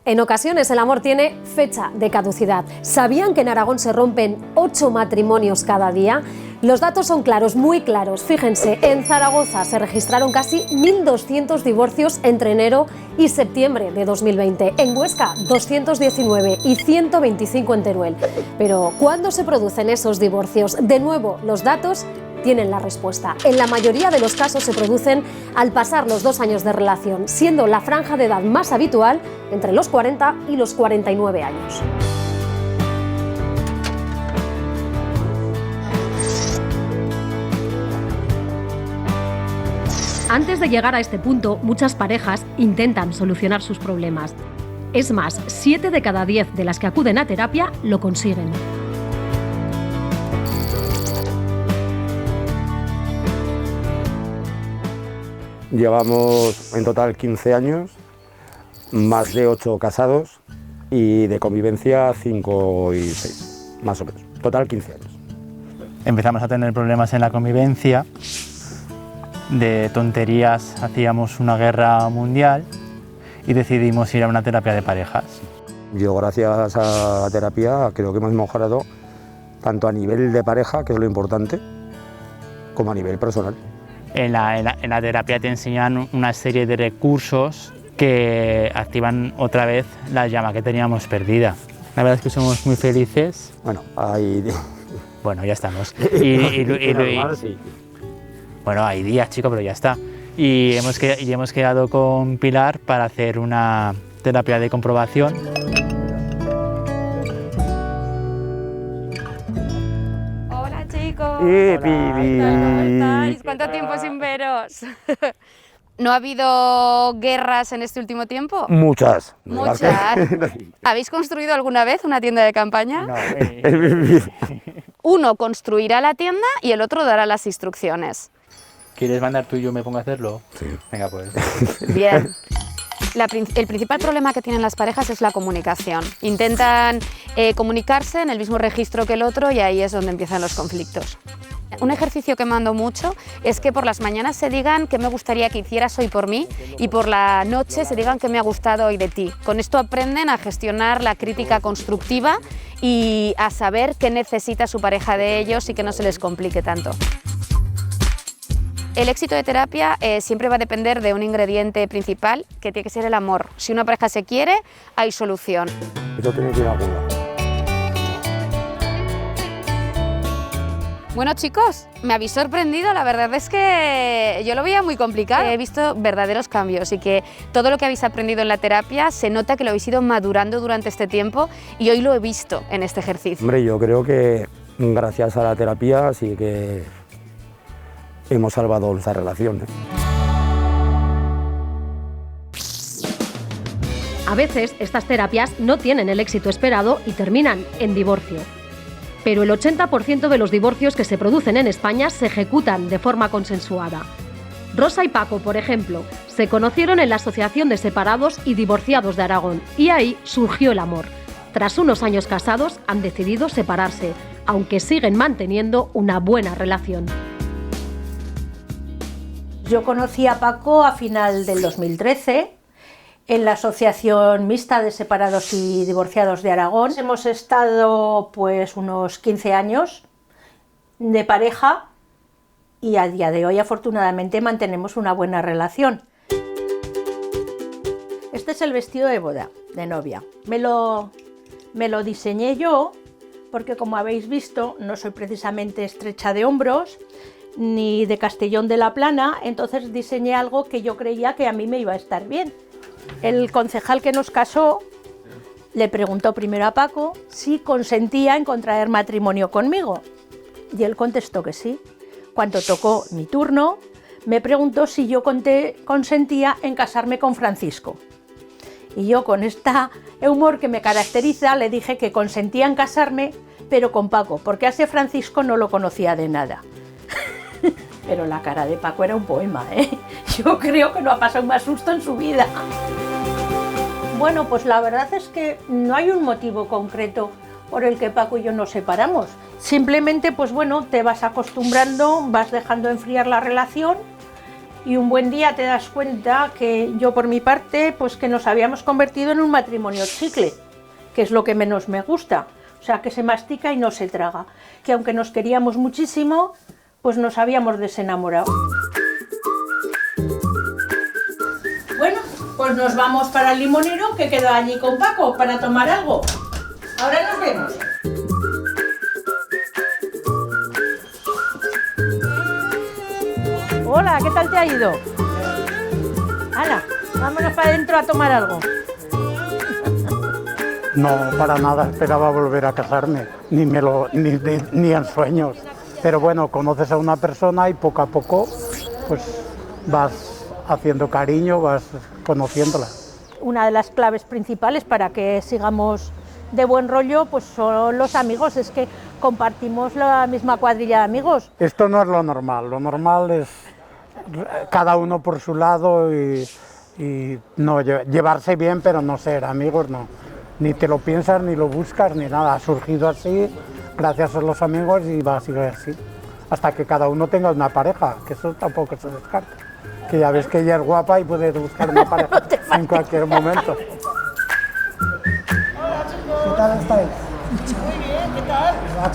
En ocasiones el amor tiene fecha de caducidad. ¿Sabían que en Aragón se rompen 8 matrimonios cada día? Los datos son claros, muy claros. Fíjense, en Zaragoza se registraron casi 1.200 divorcios entre enero y septiembre de 2020. En Huesca, 219 y 125 en Teruel. Pero, ¿cuándo se producen esos divorcios? De nuevo, los datos tienen la respuesta. En la mayoría de los casos se producen al pasar los 2 años de relación, siendo la franja de edad más habitual entre los 40 y los 49 años. Antes de llegar a este punto, muchas parejas intentan solucionar sus problemas. Es más, 7 de cada 10 de las que acuden a terapia lo consiguen. Llevamos en total 15 años, más de 8 casados y de convivencia 5 y 6, más o menos. Total 15 años. Empezamos a tener problemas en la convivencia, de tonterías hacíamos una guerra mundial y decidimos ir a una terapia de parejas. Yo, gracias a la terapia, creo que hemos mejorado tanto a nivel de pareja, que es lo importante, como a nivel personal. En la terapia te enseñan una serie de recursos que activan otra vez la llama que teníamos perdida. La verdad es que somos muy felices. Bueno, ahí... Bueno, ya estamos. Sí. Bueno, hay días, chico, pero ya está. Y hemos quedado con Pilar para hacer una terapia de comprobación. Hola, chicos. Hola, ¿Cómo estáis? ¿Cuánto tiempo sin veros? ¿No ha habido guerras en este último tiempo? Muchas. Muchas. ¿Habéis construido alguna vez una tienda de campaña? No, Uno construirá la tienda y el otro dará las instrucciones. ¿Quieres mandar tú y yo me pongo a hacerlo? Sí. Venga, pues. Bien. El principal problema que tienen las parejas es la comunicación. Intentan comunicarse en el mismo registro que el otro y ahí es donde empiezan los conflictos. Un ejercicio que mando mucho es que por las mañanas se digan qué me gustaría que hicieras hoy por mí y por la noche se digan qué me ha gustado hoy de ti. Con esto aprenden a gestionar la crítica constructiva y a saber qué necesita su pareja de ellos y que no se les complique tanto. El éxito de terapia siempre va a depender de un ingrediente principal, que tiene que ser el amor. Si una pareja se quiere, hay solución. Eso tiene que ir a algún lado. Bueno, chicos, me habéis sorprendido. La verdad es que yo lo veía muy complicado. He visto verdaderos cambios y que todo lo que habéis aprendido en la terapia se nota que lo habéis ido madurando durante este tiempo y hoy lo he visto en este ejercicio. Hombre, yo creo que gracias a la terapia sí que hemos salvado esa relación. A veces estas terapias no tienen el éxito esperado y terminan en divorcio. Pero el 80% de los divorcios que se producen en España se ejecutan de forma consensuada. Rosa y Paco, por ejemplo, se conocieron en la Asociación de Separados y Divorciados de Aragón y ahí surgió el amor. Tras unos años casados han decidido separarse, aunque siguen manteniendo una buena relación. Yo conocí a Paco a final del 2013 en la Asociación Mixta de Separados y Divorciados de Aragón. Hemos estado pues unos 15 años de pareja y a día de hoy afortunadamente mantenemos una buena relación. Este es el vestido de boda, de novia. Me lo diseñé yo porque, como habéis visto, no soy precisamente estrecha de hombros ni de Castellón de la Plana, entonces diseñé algo que yo creía que a mí me iba a estar bien. El concejal que nos casó le preguntó primero a Paco si consentía en contraer matrimonio conmigo y él contestó que sí. Cuando tocó mi turno, me preguntó si yo consentía en casarme con Francisco. Y yo, con este humor que me caracteriza, le dije que consentía en casarme, pero con Paco, porque a ese Francisco no lo conocía de nada. Pero la cara de Paco era un poema, ¿eh? Yo creo que no ha pasado más susto en su vida. Bueno, pues la verdad es que no hay un motivo concreto por el que Paco y yo nos separamos. Simplemente, pues bueno, te vas acostumbrando, vas dejando enfriar la relación y un buen día te das cuenta que yo por mi parte, pues que nos habíamos convertido en un matrimonio chicle, que es lo que menos me gusta, o sea, que se mastica y no se traga, que aunque nos queríamos muchísimo, pues nos habíamos desenamorado. Bueno, pues nos vamos para el limonero, que queda allí con Paco, para tomar algo. Ahora nos vemos. Hola, ¿qué tal te ha ido? Hala, vámonos para adentro a tomar algo. No, para nada esperaba volver a casarme, ni en sueños. Pero bueno, conoces a una persona y poco a poco pues vas haciendo cariño, vas conociéndola. Una de las claves principales para que sigamos de buen rollo pues son los amigos, es que compartimos la misma cuadrilla de amigos. Esto no es lo normal es cada uno por su lado y no llevarse bien, pero no ser amigos, no. Ni te lo piensas, ni lo buscas, ni nada. Ha surgido así, gracias a los amigos, y va a seguir así. Hasta que cada uno tenga una pareja, que eso tampoco se descarta. Que ya ves que ella es guapa y puedes buscar una pareja en cualquier momento. ¿Qué tal estáis? Muy bien, ¿qué tal?